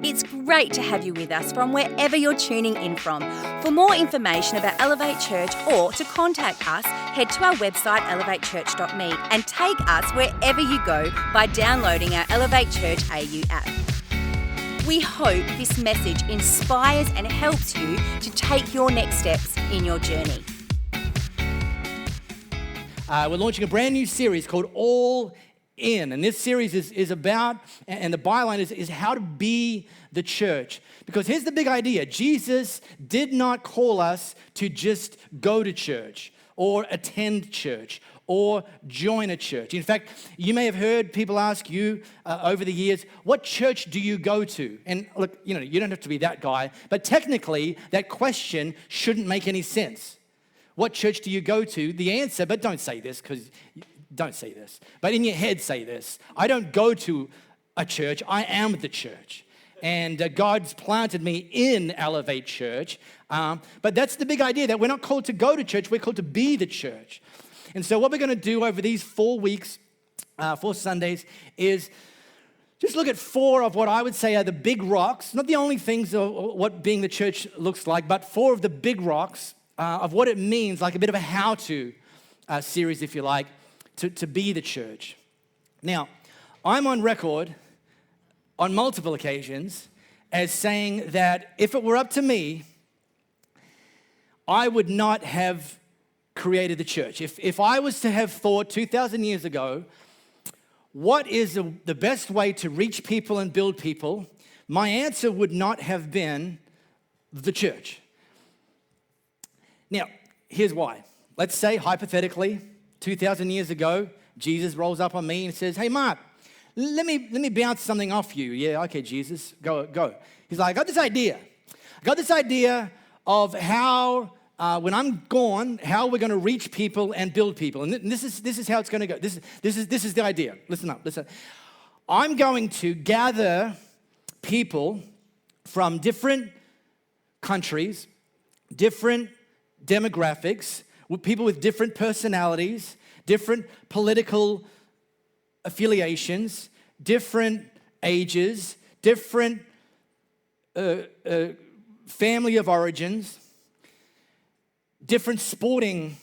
It's great to have you with us from wherever you're tuning in from. For more information about Elevate Church or to contact us, head to our website elevatechurch.me and take us wherever you go by downloading our Elevate Church AU app. We hope this message inspires and helps you to take your next steps in your journey. We're launching a brand new series called All In. And this series is about, and the byline is how to be the church. Because here's the big idea. Jesus did not call us to just go to church or attend church or join a church. In fact, you may have heard people ask you over the years, what church do you go to? And look, you don't have to be that guy, but technically that question shouldn't make any sense. What church do you go to? The answer, but don't say this because don't say this. But in your head, say this. I don't go to a church. I am the church. And God's planted me in Elevate Church. But that's the big idea, that we're not called to go to church. We're called to be the church. And so what we're going to do over these 4 weeks, 4 Sundays, is just look at 4 of what I would say are the big rocks. Not the only things of what being the church looks like, but 4 of the big rocks of what it means, like a bit of a how-to series, if you like, to be the church. Now, I'm on record on multiple occasions as saying that if it were up to me, I would not have created the church. If I was to have thought 2,000 years ago, what is the best way to reach people and build people, my answer would not have been the church. Now, here's why. Let's say, hypothetically, 2,000 years ago, Jesus rolls up on me and says, hey, Mark, let me bounce something off you. Yeah, okay, Jesus, go. He's like, I got this idea of how, when I'm gone, how we're going to reach people and build people. And this is how it's going to go. This is the idea. Listen up. I'm going to gather people from different countries, different demographics, with people with different personalities, different political affiliations, different ages, different family of origins, different sporting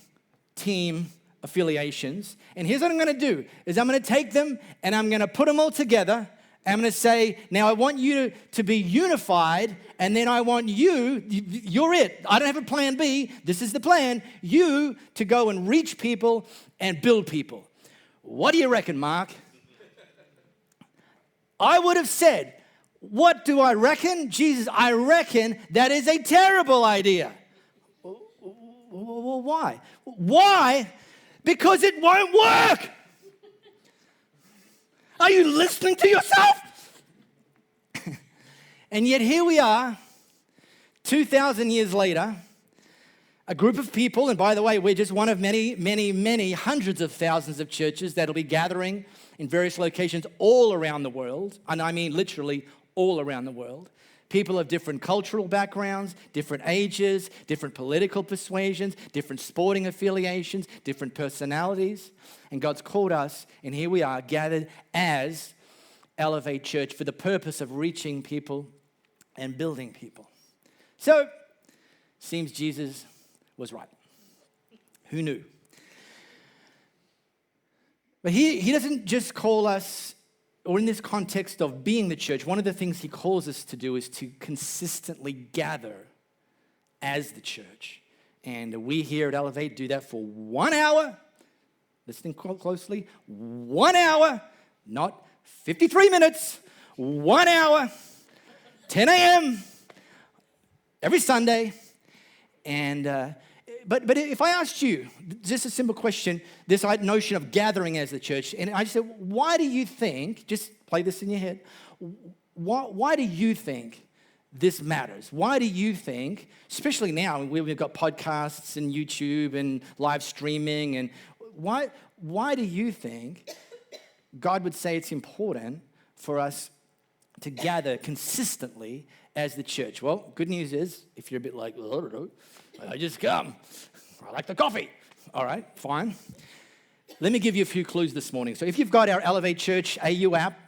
team affiliations. And here's what I'm going to do, is I'm going to take them and I'm going to put them all together. I'm going to say, now I want you to be unified, and then I want you're it. I don't have a plan B. This is the plan. You to go and reach people and build people. What do you reckon, Mark? I would have said, what do I reckon? Jesus, I reckon that is a terrible idea. Well, why? Why? Because it won't work. Are you listening to yourself? And yet here we are, 2,000 years later, a group of people, and by the way, we're just one of many, many, many hundreds of thousands of churches that'll be gathering in various locations all around the world, and I mean literally all around the world. People of different cultural backgrounds, different ages, different political persuasions, different sporting affiliations, different personalities. And God's called us, and here we are gathered as Elevate Church for the purpose of reaching people and building people. So, seems Jesus was right. Who knew? But he doesn't just call us, or in this context of being the church, one of the things he calls us to do is to consistently gather as the church. And we here at Elevate do that for 1 hour. Listening closely. 1 hour, not 53 minutes. 1 hour, 10 a.m. every Sunday. And but if I asked you, just a simple question, this notion of gathering as the church, and I just said, why do you think, just play this in your head, why do you think this matters? Why do you think, especially now, we've got podcasts and YouTube and live streaming, and why do you think God would say it's important for us to gather consistently as the church? Well, good news is, if you're a bit like, well, I don't know, I just come. I like the coffee. All right, fine. Let me give you a few clues this morning. So if you've got our Elevate Church AU app,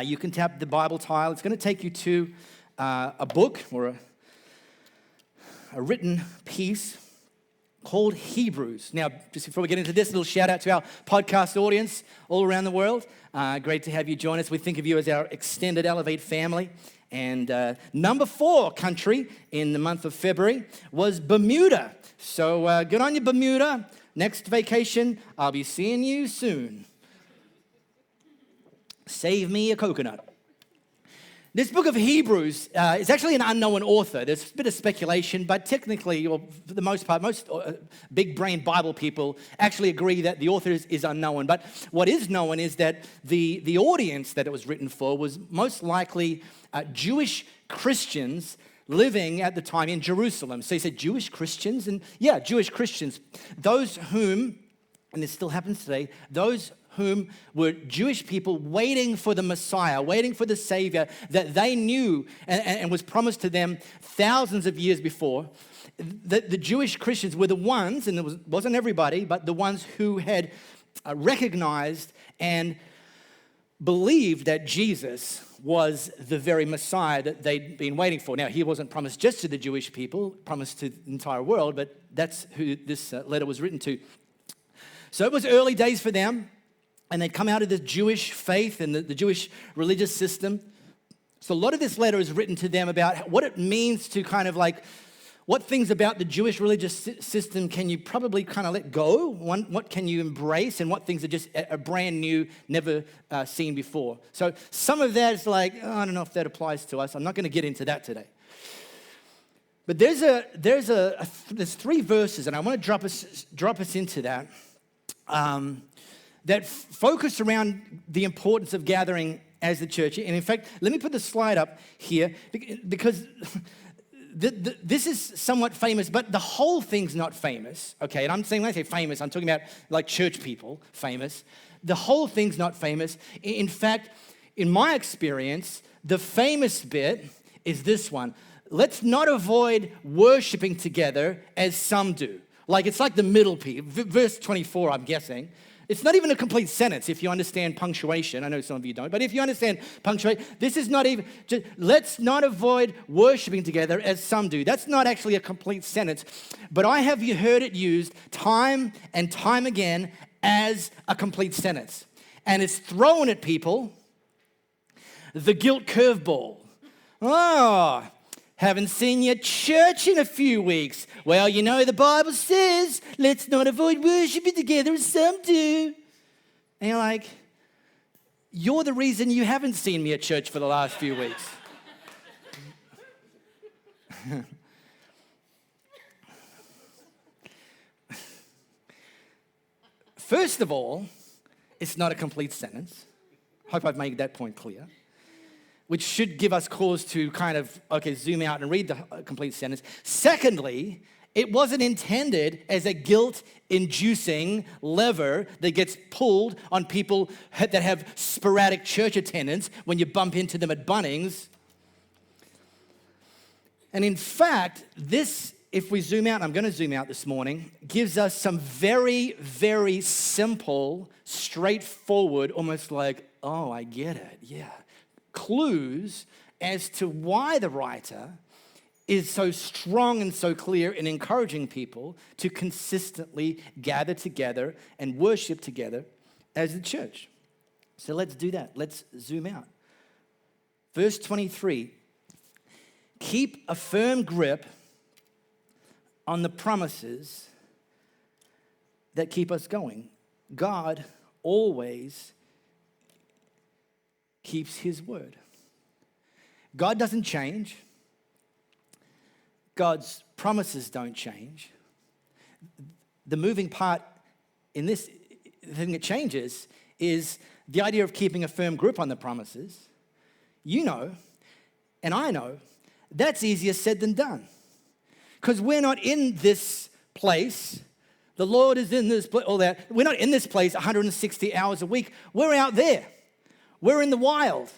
you can tap the Bible tile. It's going to take you to a book or a written piece called Hebrews. Now, just before we get into this, a little shout out to our podcast audience all around the world. Great to have you join us. We think of you as our extended Elevate family. And number 4 country in the month of February was Bermuda. So good on you, Bermuda. Next vacation, I'll be seeing you soon. Save me a coconut. This book of Hebrews is actually an unknown author. There's a bit of speculation, but technically, or for the most part, most big-brain Bible people actually agree that the author is unknown. But what is known is that the audience that it was written for was most likely Jewish Christians living at the time in Jerusalem. So you said Jewish Christians? And yeah, Jewish Christians. Those whom, and this still happens today, those whom were Jewish people waiting for the Messiah, waiting for the Savior that they knew and was promised to them thousands of years before. The Jewish Christians were the ones, and it wasn't everybody, but the ones who had recognized and believed that Jesus was the very Messiah that they'd been waiting for. Now, he wasn't promised just to the Jewish people, promised to the entire world, but that's who this letter was written to. So it was early days for them. And they'd come out of the Jewish faith and the Jewish religious system. So a lot of this letter is written to them about what it means to kind of like, what things about the Jewish religious system can you probably kind of let go? What can you embrace? And what things are just a brand new, never seen before? So some of that is like, oh, I don't know if that applies to us. I'm not going to get into that today. But there's 3 verses, and I want to drop us into that. That focus around the importance of gathering as the church. And in fact, let me put the slide up here because this is somewhat famous, but the whole thing's not famous, okay? And I'm saying, when I say famous, I'm talking about like church people famous. The whole thing's not famous. In fact, in my experience, the famous bit is this one. Let's not avoid worshiping together as some do. Like, it's like the middle piece, verse 24, I'm guessing. It's not even a complete sentence if you understand punctuation. I know some of you don't, but if you understand punctuation, this is not even, just, let's not avoid worshiping together as some do. That's not actually a complete sentence, but I have heard it used time and time again as a complete sentence. And it's thrown at people the guilt curveball. Oh, haven't seen your church in a few weeks. Well, you know, the Bible says, let's not avoid worshiping together as some do. And you're like, you're the reason you haven't seen me at church for the last few weeks. First of all, it's not a complete sentence. Hope I've made that point clear. Which should give us cause to kind of, zoom out and read the complete sentence. Secondly, it wasn't intended as a guilt-inducing lever that gets pulled on people that have sporadic church attendance when you bump into them at Bunnings. And in fact, this, if we zoom out, and I'm going to zoom out this morning, gives us some very, very simple, straightforward, almost like, oh, I get it, yeah, clues as to why the writer is so strong and so clear in encouraging people to consistently gather together and worship together as the church. So let's do that. Let's zoom out. Verse 23, keep a firm grip on the promises that keep us going. God always keeps his word. God doesn't change. God's promises don't change. The moving part in this, the thing that changes, is the idea of keeping a firm grip on the promises. You know, and I know, that's easier said than done. Because we're not in this place. The Lord is in this place, all that. We're not in this place 160 hours a week. We're out there. We're in the wild.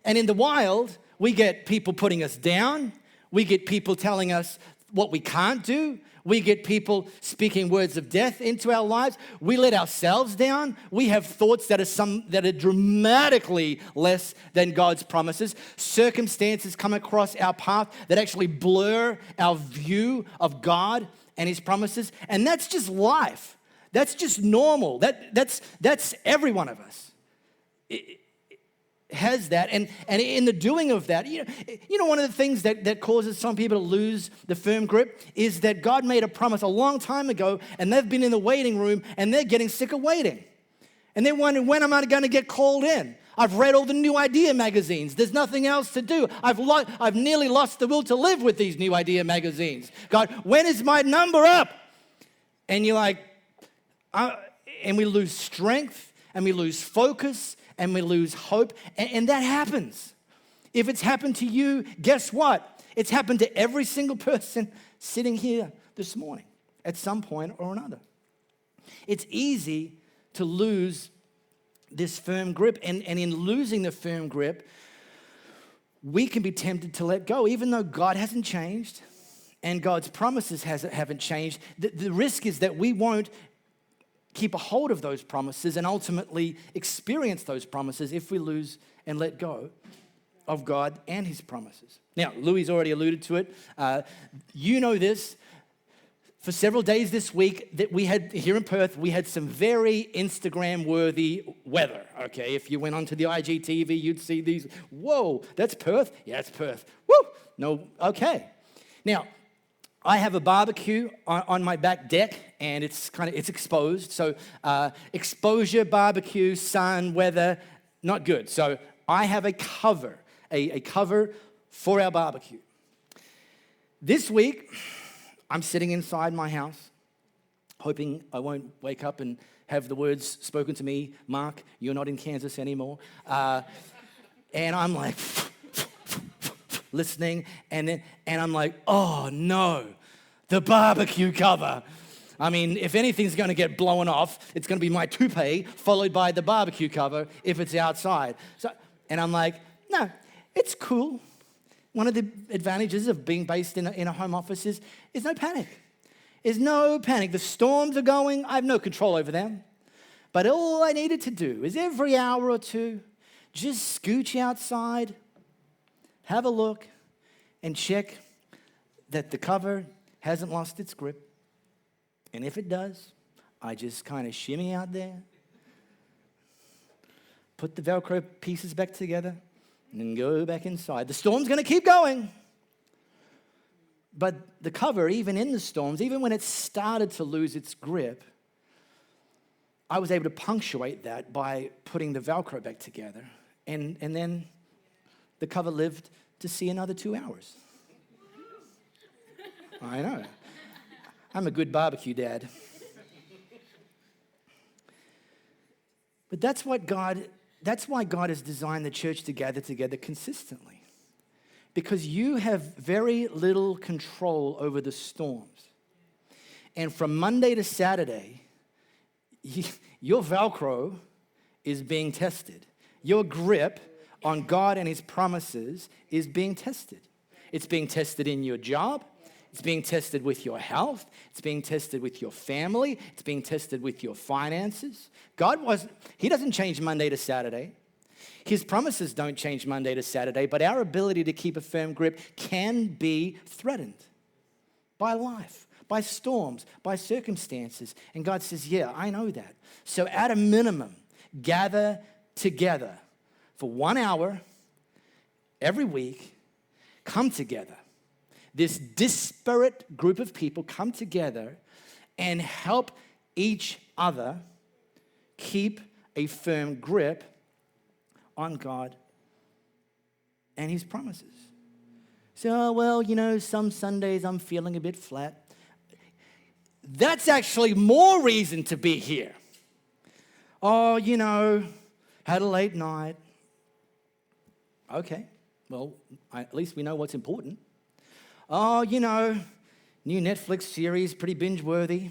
And in the wild, we get people putting us down. We get people telling us what we can't do. We get people speaking words of death into our lives. We let ourselves down. We have thoughts that are dramatically less than God's promises. Circumstances come across our path that actually blur our view of God and His promises. And that's just life. That's just normal. That's every one of us. Has that, and in the doing of that, you know, one of the things that causes some people to lose the firm grip is that God made a promise a long time ago, and they've been in the waiting room, and they're getting sick of waiting. And they're wondering, when am I going to get called in? I've read all the New Idea magazines. There's nothing else to do. I've nearly lost the will to live with these New Idea magazines. God, when is my number up? And you're like, and we lose strength, and we lose focus, and we lose hope, and that happens. If it's happened to you, guess what? It's happened to every single person sitting here this morning at some point or another. It's easy to lose this firm grip, and in losing the firm grip, we can be tempted to let go, even though God hasn't changed and God's promises haven't changed. The risk is that we won't keep a hold of those promises and ultimately experience those promises if we lose and let go of God and His promises. Now, Louis already alluded to it. You know this. For several days this week that we had here in Perth, we had some very Instagram-worthy weather, okay? If you went onto the IGTV, you'd see these, whoa, that's Perth? Yeah, it's Perth. Woo! No, okay. Now, I have a barbecue on my back deck, and it's exposed. So exposure, barbecue, sun, weather, not good. So I have a cover for our barbecue. This week, I'm sitting inside my house, hoping I won't wake up and have the words spoken to me, Mark, you're not in Kansas anymore. And I'm like, listening, and I'm like, oh no, the barbecue cover. I mean, if anything's going to get blown off, it's going to be my toupee followed by the barbecue cover if it's outside. And I'm like, no, it's cool. One of the advantages of being based in a home office is no panic. There's no panic. The storms are going. I have no control over them. But all I needed to do is every hour or two, just scooch outside, have a look, and check that the cover hasn't lost its grip. And if it does, I just kind of shimmy out there, put the Velcro pieces back together, and then go back inside. The storm's going to keep going. But the cover, even in the storms, even when it started to lose its grip, I was able to punctuate that by putting the Velcro back together. And then the cover lived to see another 2 hours. I know. I'm a good barbecue dad. But that's why God has designed the church to gather together consistently. Because you have very little control over the storms. And from Monday to Saturday, your Velcro is being tested. Your grip on God and His promises is being tested. It's being tested in your job. It's being tested with your health. It's being tested with your family. It's being tested with your finances. He doesn't change Monday to Saturday. His promises don't change Monday to Saturday, but our ability to keep a firm grip can be threatened by life, by storms, by circumstances. And God says, yeah, I know that. So at a minimum, gather together for 1 hour every week, come together. This disparate group of people come together and help each other keep a firm grip on God and His promises. So, well, some Sundays I'm feeling a bit flat. That's actually more reason to be here. Oh, had a late night. Okay, well, at least we know what's important. Oh, new Netflix series, pretty binge-worthy.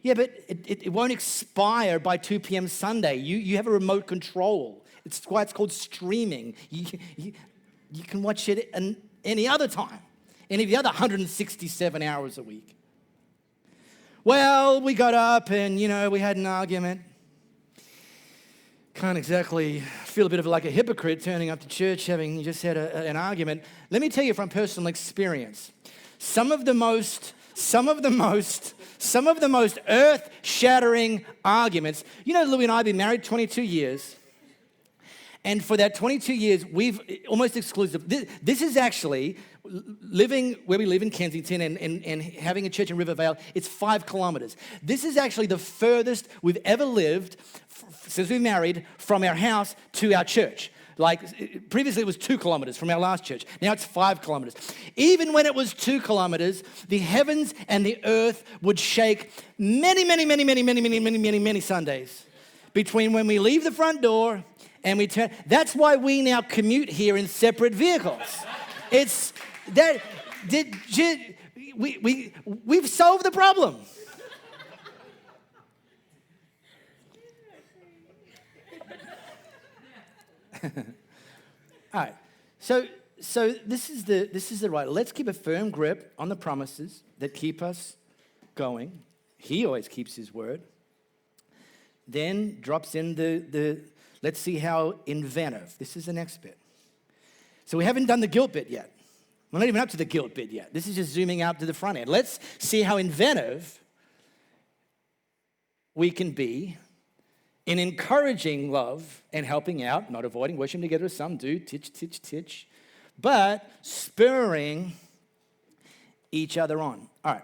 Yeah, but it won't expire by 2 p.m. Sunday. You have a remote control. It's why it's called streaming. You can watch it any other time, any of the other 167 hours a week. Well, we got up and, we had an argument. Can't exactly feel a bit of like a hypocrite turning up to church having just had an argument. Let me tell you from personal experience, some of the most earth-shattering arguments. Louis and I have been married 22 years. And for that 22 years, we've almost exclusive. This is actually living where we live in Kensington and having a church in Rivervale. It's 5 kilometers. This is actually the furthest we've ever lived since we married from our house to our church. Like previously it was 2 kilometers from our last church. Now it's 5 kilometers. Even when it was 2 kilometers, the heavens and the earth would shake many Sundays between when we leave the front door and we turn. That's why we now commute here in separate vehicles. It's that we've solved the problem. All right. So this is the right. Let's keep a firm grip on the promises that keep us going. He always keeps his word. Then drops in the let's see how inventive. This is the next bit. So we haven't done the guilt bit yet. We're not even up to the guilt bit yet. This is just zooming out to the front end. Let's see how inventive we can be in encouraging love and helping out, not avoiding worshiping together as some do, titch, but spurring each other on. All right.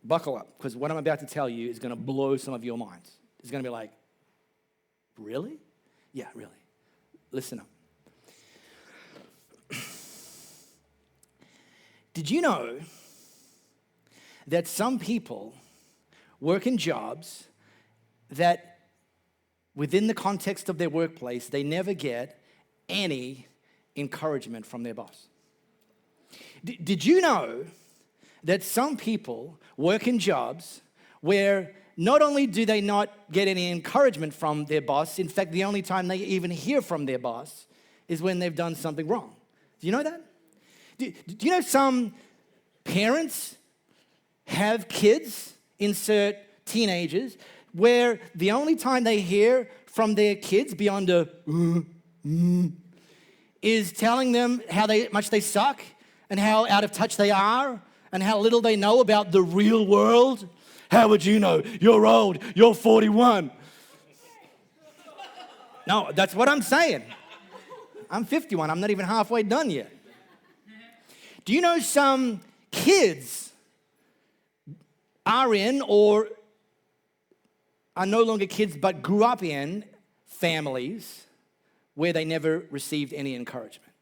Buckle up, because what I'm about to tell you is going to blow some of your minds. It's going to be like, really? Yeah, really. Listen up. Did you know that some people work in jobs that within the context of their workplace, they never get any encouragement from their boss? Did you know that some people work in jobs where not only do they not get any encouragement from their boss, in fact, the only time they even hear from their boss is when they've done something wrong? Do you know that? Do you know some parents have kids, insert teenagers, where the only time they hear from their kids beyond a is telling them how much they suck and how out of touch they are and how little they know about the real world? How would you know? You're old. You're 41. No, that's what I'm saying. I'm 51. I'm not even halfway done yet. Do you know some kids are in or are no longer kids but grew up in families where they never received any encouragement?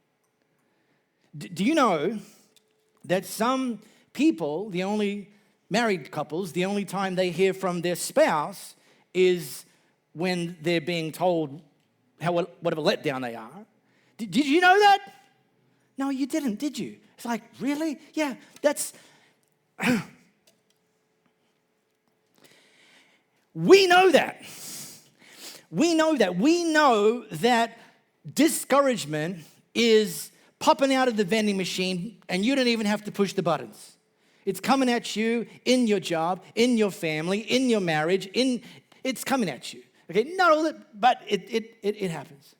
Do you know that some people, the only married couples, the only time they hear from their spouse is when they're being told what a letdown they are? Did you know that? No, you didn't, did you? It's like, really? Yeah, that's... We know that. We know that discouragement is popping out of the vending machine and you don't even have to push the buttons. It's coming at you in your job, in your family, in your marriage, it's coming at you. Okay, not all that, but it happens.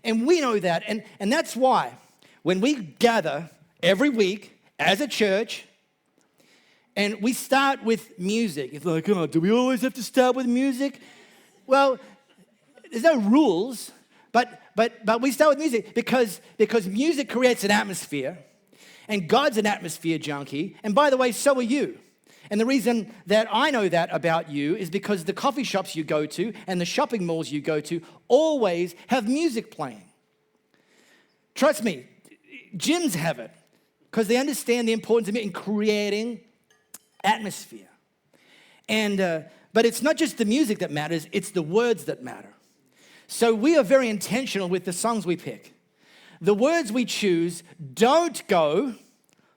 And we know that, and that's why when we gather every week as a church, and we start with music. It's like, oh, do we always have to start with music? Well, there's no rules, but we start with music because music creates an atmosphere, and God's an atmosphere junkie. And by the way, so are you. And the reason that I know that about you is because the coffee shops you go to and the shopping malls you go to always have music playing. Trust me, gyms have it because they understand the importance of it in creating atmosphere. And but it's not just the music that matters, it's the words that matter. So we are very intentional with the songs we pick. The words we choose don't go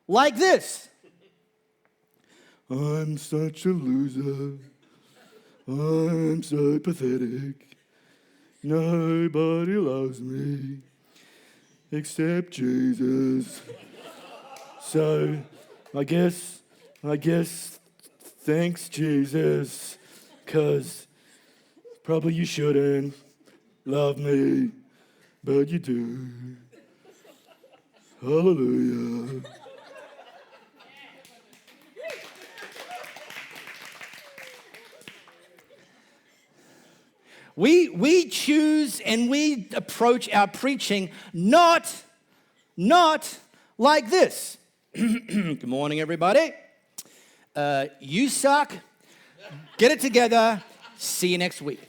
like this. I'm such a loser. I'm so pathetic. Nobody loves me except Jesus. So I guess, thanks, Jesus, because probably you shouldn't love me, but you do. Hallelujah. We choose and we approach our preaching not like this. Good morning, everybody. You suck. Get it together. See you next week.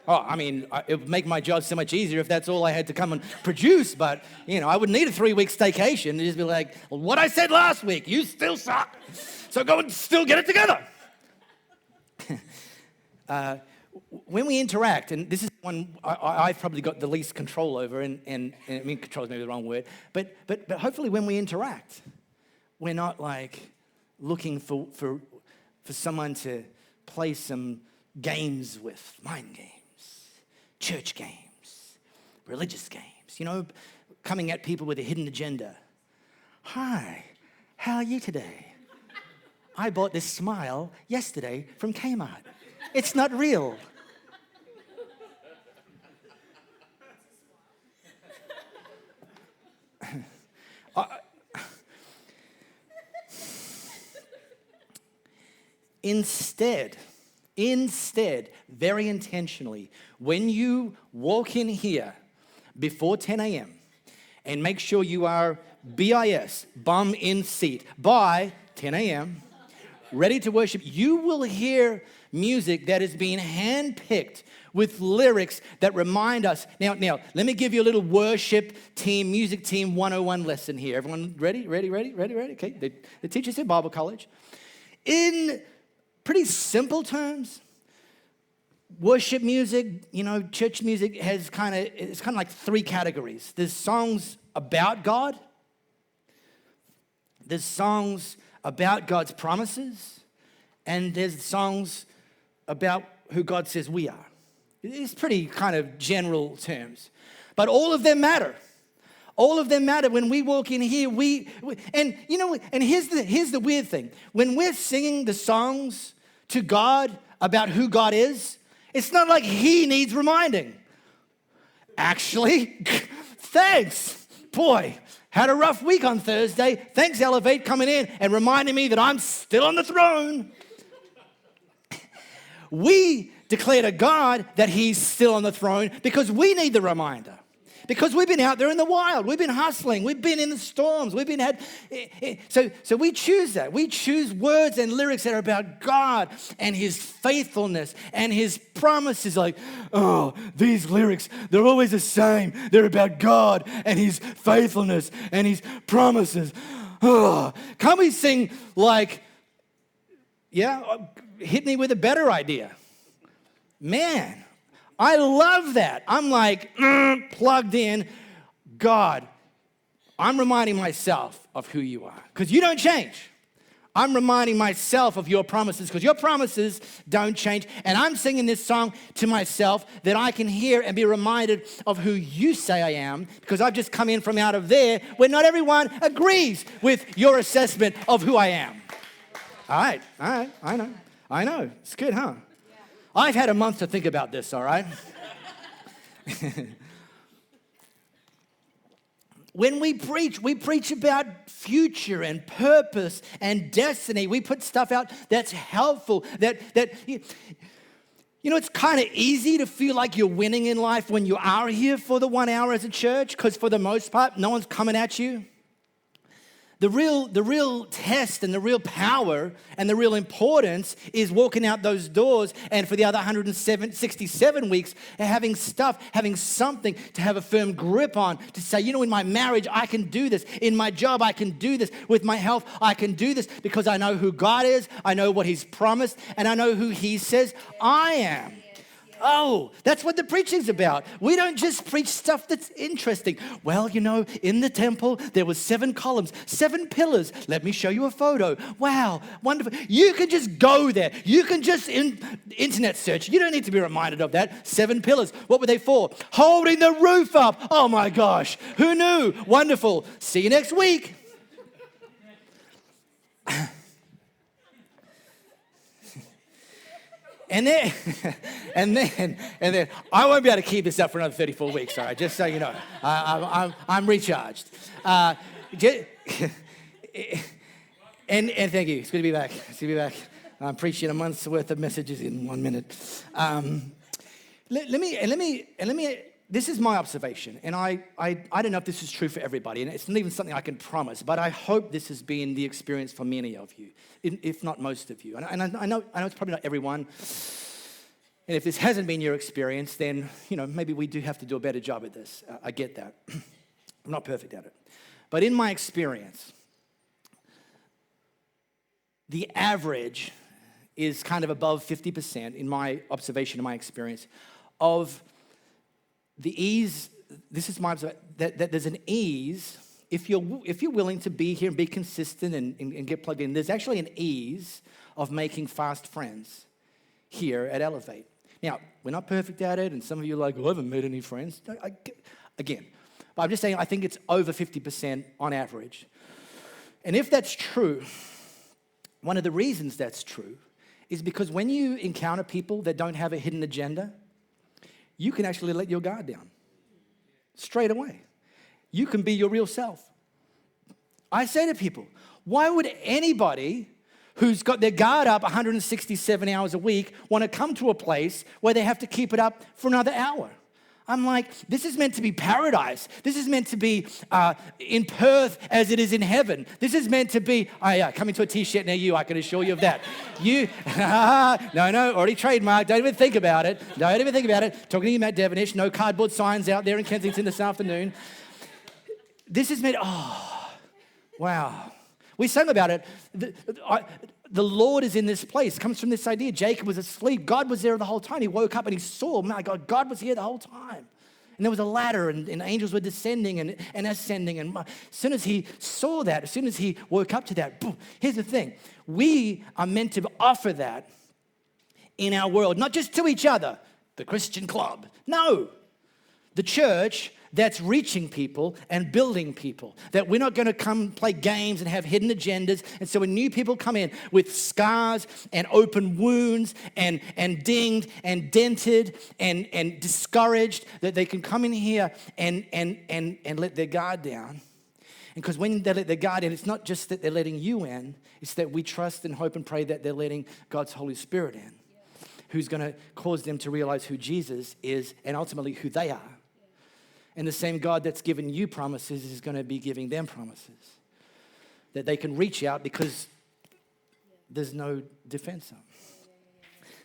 Oh, I mean, it would make my job so much easier if that's all I had to come and produce, but, I would need a 3-week staycation and just be like, well, what I said last week, you still suck. So go and still get it together. When we interact, and this is one I've probably got the least control over, and I mean, control is maybe the wrong word, but hopefully when we interact, we're not like looking for someone to play some games with, mind games, church games, religious games, coming at people with a hidden agenda. Hi, how are you today? I bought this smile yesterday from Kmart. It's not real. Instead, very intentionally, when you walk in here before 10 a.m. and make sure you are BIS, bum in seat, by 10 a.m., ready to worship, you will hear music that is being handpicked with lyrics that remind us. Now, let me give you a little worship team, music team 101 lesson here. Everyone ready? Okay, the teachers at Bible College. In pretty simple terms, worship music, church music it's kind of like 3 categories. There's songs about God. There's songs about God's promises. And there's songs about who God says we are. It's pretty kind of general terms. But all of them matter. All of them matter. When we walk in here, and here's the weird thing. When we're singing the songs to God about who God is, it's not like he needs reminding. Actually, thanks. Boy, had a rough week on Thursday. Thanks, Elevate, coming in and reminding me that I'm still on the throne. We declare to God that he's still on the throne because we need the reminder. Because we've been out there in the wild. We've been hustling. We've been in the storms. So we choose that. We choose words and lyrics that are about God and his faithfulness and his promises. Like, oh, these lyrics, they're always the same. They're about God and his faithfulness and his promises. Oh, can't we sing like, hit me with a better idea? Man, I love that. I'm like, plugged in. God, I'm reminding myself of who you are because you don't change. I'm reminding myself of your promises because your promises don't change. And I'm singing this song to myself that I can hear and be reminded of who you say I am because I've just come in from out of there where not everyone agrees with your assessment of who I am. All right, I know. It's good, huh? I've had a month to think about this, all right? When we preach about future and purpose and destiny. We put stuff out that's helpful, that it's kind of easy to feel like you're winning in life when you are here for the 1 hour as a church, because for the most part, no one's coming at you. The real test and the real power and the real importance is walking out those doors and for the other 167 weeks, having something to have a firm grip on, to say, in my marriage, I can do this. In my job, I can do this. With my health, I can do this because I know who God is, I know what he's promised, and I know who he says I am. Oh, that's what the preaching's about. We don't just preach stuff that's interesting. Well, you know, in the temple, there was 7 columns, 7 pillars. Let me show you a photo. Wow, wonderful. You can just go there. You can just internet search. You don't need to be reminded of that. 7 pillars. What were they for? Holding the roof up. Oh my gosh. Who knew? Wonderful. See you next week. And then, I won't be able to keep this up for another 34 weeks. All right, just so you know, I'm recharged. And thank you. It's good to be back. It's good to be back. I'm preaching a month's worth of messages in 1 minute. Let me. This is my observation, and I don't know if this is true for everybody, and it's not even something I can promise, but I hope this has been the experience for many of you, if not most of you. And I know it's probably not everyone. And if this hasn't been your experience, then maybe we do have to do a better job at this. I get that. I'm not perfect at it, but in my experience, the average is kind of above 50% in my observation, in my experience, of the ease. This is my observation, that there's an ease, if you're willing to be here and be consistent and get plugged in, there's actually an ease of making fast friends here at Elevate. Now, we're not perfect at it, and some of you are like, I haven't made any friends. Again, but I'm just saying I think it's over 50% on average. And if that's true, one of the reasons that's true is because when you encounter people that don't have a hidden agenda, you can actually let your guard down straight away. You can be your real self. I say to people, why would anybody who's got their guard up 167 hours a week want to come to a place where they have to keep it up for another hour? I'm like, this is meant to be paradise. This is meant to be in Perth as it is in heaven. This is meant to be, coming to a t-shirt near you, I can assure you of that. No, already trademarked. Don't even think about it. Don't even think about it. Talking to you, Matt Devonish. No cardboard signs out there in Kensington this afternoon. This is meant, wow. We sang about it. The Lord is in this place. It comes from this idea. Jacob was asleep. God was there the whole time. He woke up and he saw, my God, God was here the whole time. And there was a ladder and angels were descending and ascending. And as soon as he saw that, as soon as he woke up to that, boom. Here's the thing. We are meant to offer that in our world, not just to each other, the Christian club. No, the church that's reaching people and building people. That we're not going to come play games and have hidden agendas. And so when new people come in with scars and open wounds and dinged and dented and discouraged, that they can come in here and let their guard down. And because when they let their guard in, it's not just that they're letting you in, it's that we trust and hope and pray that they're letting God's Holy Spirit in, who's going to cause them to realize who Jesus is and ultimately who they are. And the same God that's given you promises is going to be giving them promises. That they can reach out because there's no defense up.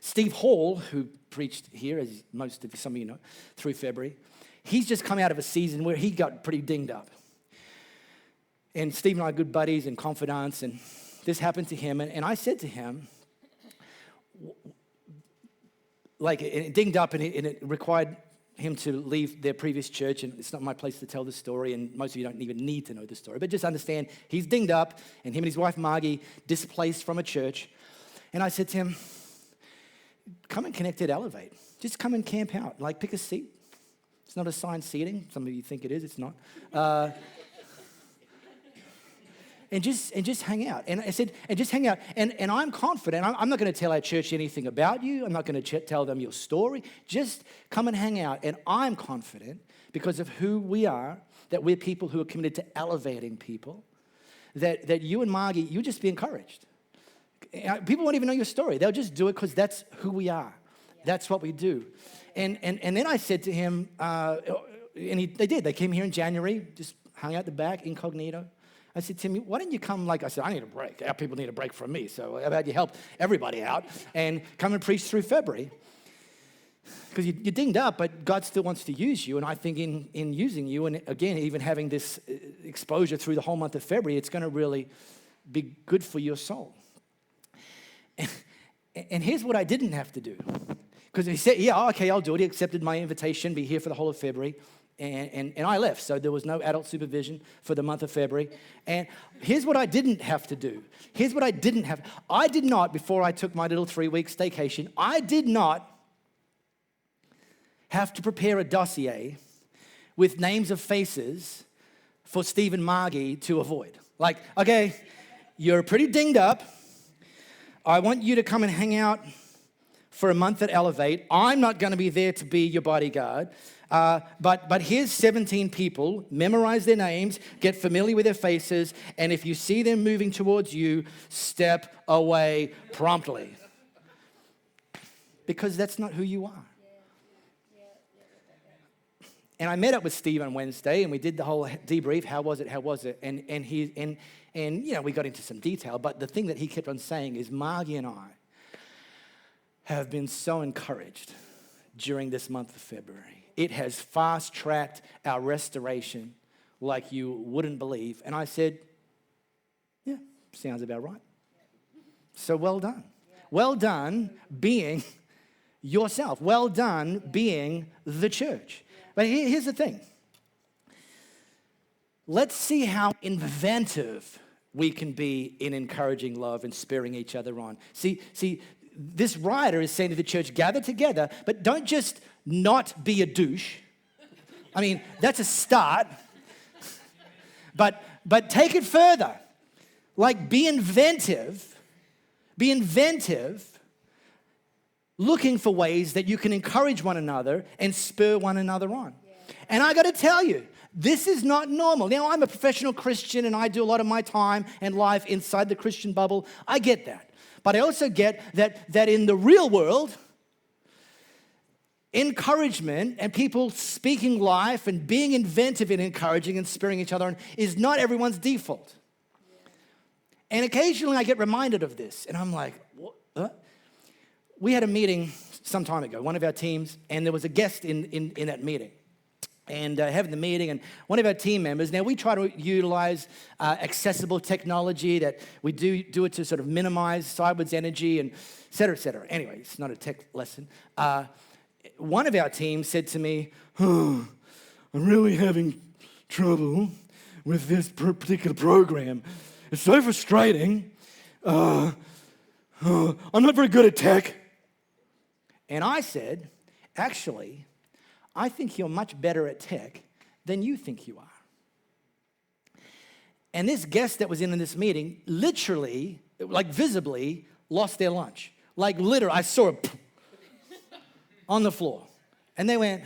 Steve Hall, who preached here, as some of you know, through February, he's just come out of a season where he got pretty dinged up. And Steve and I are good buddies and confidants, and this happened to him. And I said to him, like, it dinged up and it required him to leave their previous church, and it's not my place to tell the story, and most of you don't even need to know the story, but just understand he's dinged up, and him and his wife Margie displaced from a church. And I said to him, come and connect at Elevate. Just come and camp out, like pick a seat. It's not assigned seating. Some of you think it is, it's not. And just hang out. And I said, and just hang out. And I'm confident. I'm not going to tell our church anything about you. I'm not going to tell them your story. Just come and hang out. And I'm confident because of who we are, that we're people who are committed to elevating people, that you and Margie, you just be encouraged. People won't even know your story. They'll just do it because that's who we are. That's what we do. And then I said to him, they did. They came here in January, just hung out the back, incognito. I said, Tim, why don't you come, I said, I need a break. Our people need a break from me. So how about you help everybody out and come and preach through February? Because you're dinged up, but God still wants to use you. And I think in using you, and again, even having this exposure through the whole month of February, it's going to really be good for your soul. And here's what I didn't have to do. Because he said, yeah, okay, I'll do it. He accepted my invitation, be here for the whole of February. And I left, so there was no adult supervision for the month of February. And here's what I didn't have to do. Here's what I didn't have. I did not, before I took my little 3-week staycation, I did not have to prepare a dossier with names of faces for Stephen Margie to avoid. Like, okay, you're pretty dinged up. I want you to come and hang out for a month at Elevate. I'm not going to be there to be your bodyguard. But here's 17 people. Memorize their names, get familiar with their faces, and if you see them moving towards you, step away promptly. Because that's not who you are. And I met up with Steve on Wednesday, and we did the whole debrief. How was it? How was it? And you know, we got into some detail. But the thing that he kept on saying is, Margie and I have been so encouraged during this month of February. It has fast-tracked our restoration like you wouldn't believe. And I said, yeah, sounds about right. So well done. Well done being yourself. Well done being the church. But here's the thing. Let's see how inventive we can be in encouraging love and spurring each other on. See, this writer is saying to the church, gather together, but don't just not be a douche. I mean, that's a start. But take it further. Like, be inventive, looking for ways that you can encourage one another and spur one another on. Yeah. And I got to tell you, this is not normal. Now, I'm a professional Christian and I do a lot of my time and life inside the Christian bubble. I get that. But I also get that in the real world, encouragement and people speaking life and being inventive in encouraging and spurring each other on is not everyone's default. Yeah. And occasionally I get reminded of this and I'm like, what? We had a meeting some time ago, one of our teams, and there was a guest in that meeting. And having the meeting, and one of our team members, now we try to utilize accessible technology that we do it to sort of minimize sideways energy and et cetera, et cetera. Anyway, it's not a tech lesson. One of our team said to me, I'm really having trouble with this particular program. It's so frustrating. I'm not very good at tech. And I said, actually, I think you're much better at tech than you think you are. And this guest that was in this meeting literally, like visibly, lost their lunch. Like literally, I saw it on the floor. And they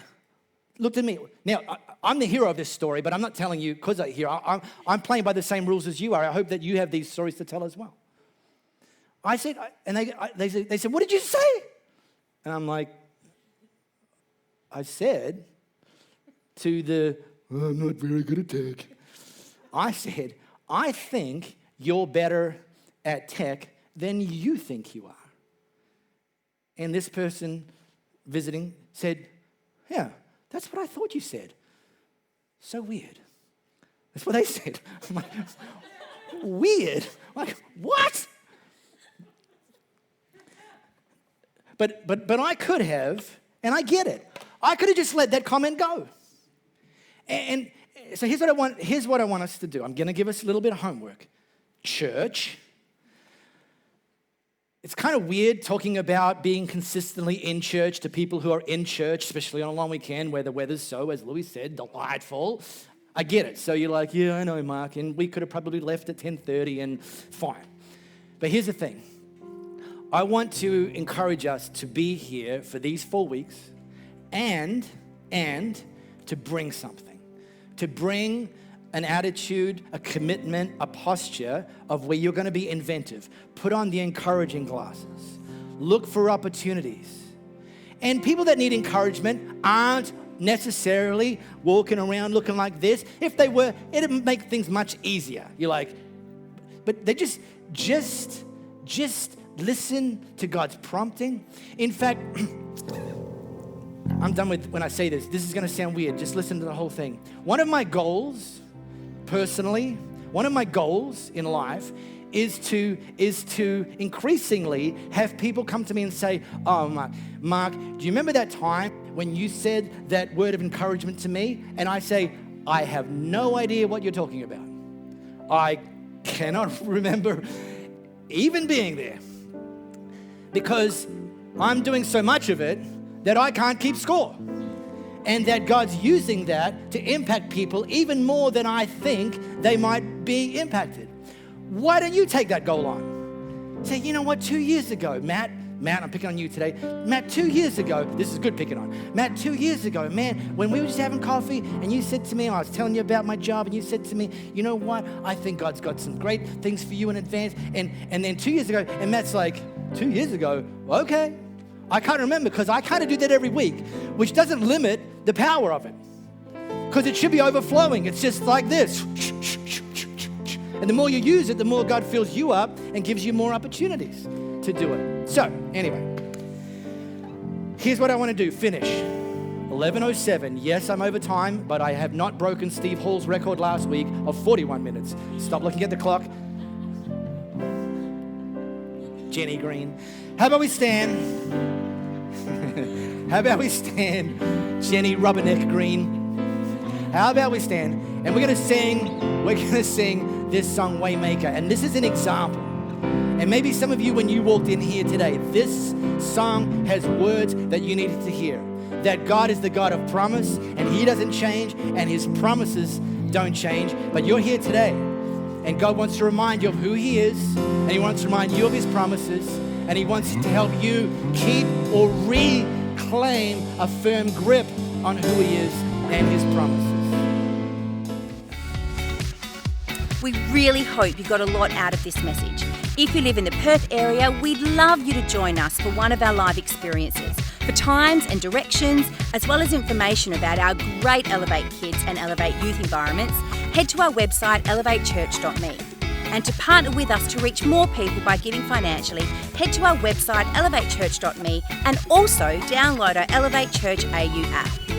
looked at me. Now, I'm the hero of this story, but I'm not telling you because I'm here. I'm playing by the same rules as you are. I hope that you have these stories to tell as well. I said, and they said, what did you say? And I'm like, I said to I'm not very good at tech. I said, I think you're better at tech than you think you are. And this person visiting said, yeah, that's what I thought you said. So weird. That's what they said. I'm like, weird? I'm like, what? But I could have, and I get it. I could have just let that comment go. And so here's what I want us to do. I'm going to give us a little bit of homework. Church. It's kind of weird talking about being consistently in church to people who are in church, especially on a long weekend where the weather's so, as Louis said, delightful. I get it. So you're like, yeah, I know, Mark, and we could have probably left at 10:30 and fine. But here's the thing. I want to encourage us to be here for these 4 weeks and to bring something, to bring an attitude, a commitment, a posture of where you're going to be inventive. Put on the encouraging glasses. Look for opportunities. And people that need encouragement aren't necessarily walking around looking like this. If they were, it'd make things much easier. You're like, but they just listen to God's prompting. In fact, I'm done with when I say this. This is going to sound weird. Just listen to the whole thing. One of my goals, personally, in life is to increasingly have people come to me and say, oh, Mark, do you remember that time when you said that word of encouragement to me? And I say, I have no idea what you're talking about. I cannot remember even being there because I'm doing so much of it that I can't keep score. And that God's using that to impact people even more than I think they might be impacted. Why don't you take that goal on? Say, you know what, 2 years ago, Matt, I'm picking on you today. Matt, 2 years ago, this is good picking on. Matt, 2 years ago, man, when we were just having coffee and you said to me, I was telling you about my job and you said to me, you know what, I think God's got some great things for you in advance. And then 2 years ago, and Matt's like, 2 years ago, okay. I can't remember because I kind of do that every week, which doesn't limit the power of it because it should be overflowing. It's just like this. And the more you use it, the more God fills you up and gives you more opportunities to do it. So anyway, here's what I want to do. Finish. 11:07. Yes, I'm over time, but I have not broken Steve Hall's record last week of 41 minutes. Stop looking at the clock. Jenny Green. How about we stand? How about we stand? Jenny Rubberneck Green. How about we stand? And we're going to sing this song, Waymaker. And this is an example. And maybe some of you, when you walked in here today, this song has words that you needed to hear. That God is the God of promise, and He doesn't change, and His promises don't change. But you're here today, and God wants to remind you of who He is, and He wants to remind you of His promises, and He wants to help you keep or reclaim a firm grip on who He is and His promises. We really hope you got a lot out of this message. If you live in the Perth area, we'd love you to join us for one of our live experiences. For times and directions, as well as information about our great Elevate Kids and Elevate Youth environments, head to our website, elevatechurch.me. And to partner with us to reach more people by giving financially, head to our website, elevatechurch.me, and also download our Elevate Church AU app.